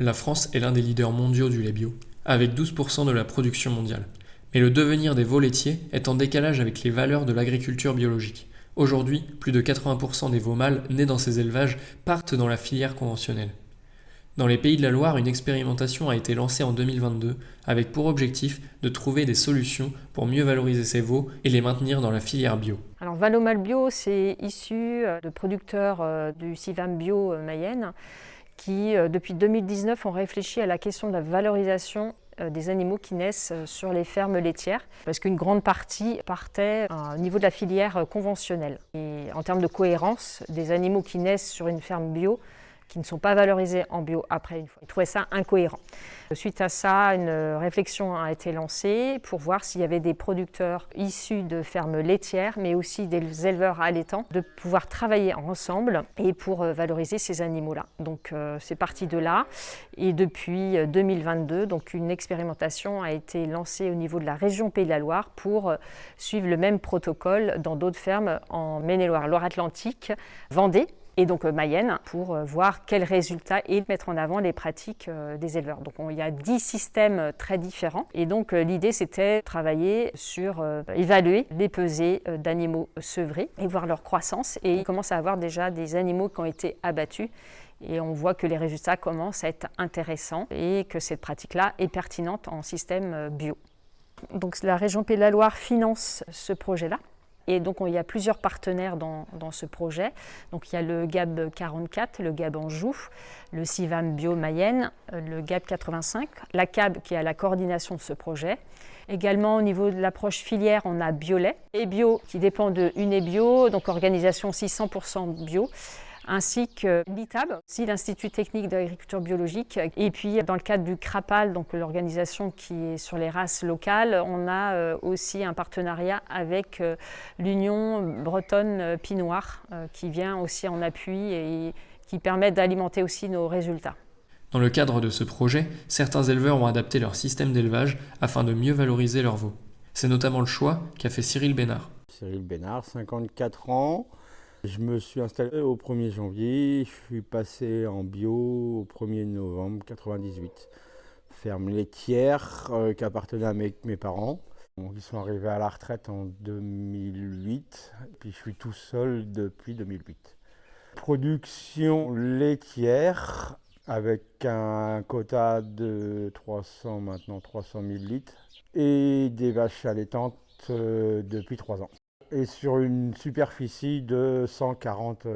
La France est l'un des leaders mondiaux du lait bio, avec 12% de la production mondiale. Mais le devenir des veaux laitiers est en décalage avec les valeurs de l'agriculture biologique. Aujourd'hui, plus de 80% des veaux mâles nés dans ces élevages partent dans la filière conventionnelle. Dans les Pays de la Loire, une expérimentation a été lancée en 2022 avec pour objectif de trouver des solutions pour mieux valoriser ces veaux et les maintenir dans la filière bio. Alors Valomal Bio, c'est issu de producteurs du CIVAM Bio Mayenne qui, depuis 2019, ont réfléchi à la question de la valorisation des animaux qui naissent sur les fermes laitières, parce qu'une grande partie partait au niveau de la filière conventionnelle. Et en termes de cohérence, des animaux qui naissent sur une ferme bio, qui ne sont pas valorisés en bio après une fois. Ils trouvaient ça incohérent. Suite à ça, une réflexion a été lancée pour voir s'il y avait des producteurs issus de fermes laitières, mais aussi des éleveurs allaitants, de pouvoir travailler ensemble et pour valoriser ces animaux-là. Donc c'est parti de là. Et depuis 2022, donc une expérimentation a été lancée au niveau de la région Pays de la Loire pour suivre le même protocole dans d'autres fermes en Maine-et-Loire, Loire-Atlantique, Vendée, et donc Mayenne, pour voir quels résultats et mettre en avant les pratiques des éleveurs. Donc il y a 10 systèmes très différents et donc l'idée c'était de travailler sur évaluer les pesées d'animaux sevrés et voir leur croissance, et on commence à avoir déjà des animaux qui ont été abattus et on voit que les résultats commencent à être intéressants et que cette pratique-là est pertinente en système bio. Donc la région Pays de la Loire finance ce projet-là. Et donc, il y a plusieurs partenaires dans ce projet. Donc, il y a le GAB 44, le GAB Anjou, le CIVAM Bio Mayenne, le GAB 85, la CAB qui est à la coordination de ce projet. Également, au niveau de l'approche filière, on a Biolait et Bio qui dépend de Unebio, donc organisation aussi 100% bio, ainsi que l'ITAB, aussi l'Institut technique d'agriculture biologique. Et puis dans le cadre du CRAPAL, donc l'organisation qui est sur les races locales, on a aussi un partenariat avec l'Union bretonne Pinoir qui vient aussi en appui et qui permet d'alimenter aussi nos résultats. Dans le cadre de ce projet, certains éleveurs ont adapté leur système d'élevage afin de mieux valoriser leurs veaux. C'est notamment le choix qu'a fait Cyril Bénard. Cyril Bénard, 54 ans. Je me suis installé au 1er janvier, je suis passé en bio au 1er novembre 1998. Ferme laitière qui appartenait à mes parents. Donc, ils sont arrivés à la retraite en 2008, puis je suis tout seul depuis 2008. Production laitière avec un quota de 300 000 litres et des vaches allaitantes depuis 3 ans. Et sur une superficie de 140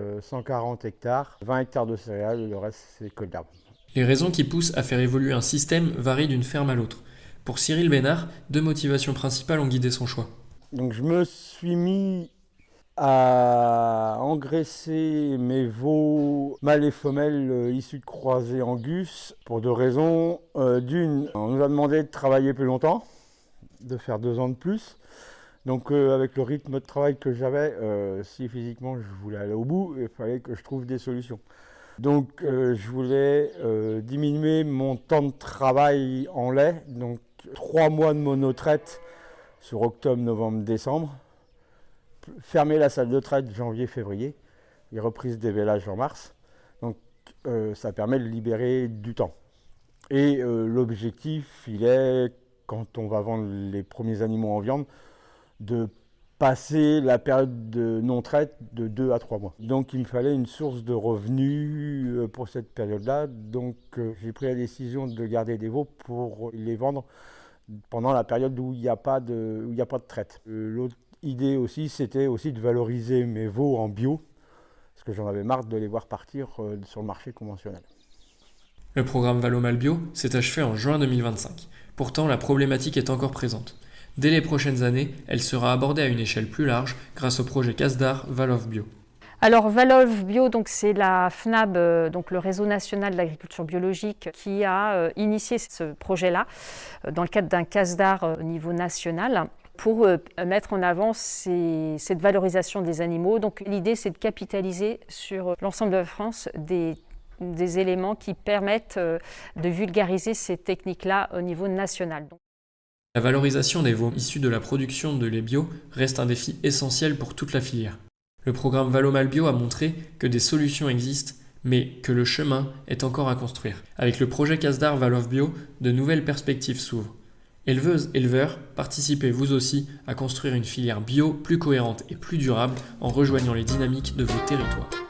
hectares, 20 hectares de céréales et le reste c'est que d'arbres. Les raisons qui poussent à faire évoluer un système varient d'une ferme à l'autre. Pour Cyril Bénard, 2 motivations principales ont guidé son choix. Donc je me suis mis à engraisser mes veaux mâles et femelles issus de croisés Angus pour 2 raisons. D'une, on nous a demandé de travailler plus longtemps, de faire 2 ans de plus. Donc avec le rythme de travail que j'avais, si physiquement je voulais aller au bout, il fallait que je trouve des solutions. Donc je voulais diminuer mon temps de travail en lait, donc 3 mois de monotraite sur octobre, novembre, décembre, fermer la salle de traite janvier-février, et reprise des vélages en mars. Donc ça permet de libérer du temps. Et l'objectif, il est, quand on va vendre les premiers animaux en viande, de passer la période de non-traite de 2 à 3 mois. Donc il me fallait une source de revenus pour cette période-là. Donc j'ai pris la décision de garder des veaux pour les vendre pendant la période où il n'y a pas de traite. L'autre idée aussi, c'était aussi de valoriser mes veaux en bio, parce que j'en avais marre de les voir partir sur le marché conventionnel. Le programme Valomal Bio s'est achevé en juin 2025. Pourtant, la problématique est encore présente. Dès les prochaines années, elle sera abordée à une échelle plus large grâce au projet CASDAR Valov Bio. Alors Valov Bio, donc c'est la FNAB, donc le réseau national de l'agriculture biologique, qui a initié ce projet-là dans le cadre d'un CASDAR au niveau national pour mettre en avant cette valorisation des animaux. Donc l'idée, c'est de capitaliser sur l'ensemble de la France des éléments qui permettent de vulgariser ces techniques-là au niveau national. La valorisation des veaux issus de la production de lait bio reste un défi essentiel pour toute la filière. Le programme Valomal Bio a montré que des solutions existent, mais que le chemin est encore à construire. Avec le projet Casdar Valov Bio, de nouvelles perspectives s'ouvrent. Éleveuses, éleveurs, participez vous aussi à construire une filière bio plus cohérente et plus durable en rejoignant les dynamiques de vos territoires.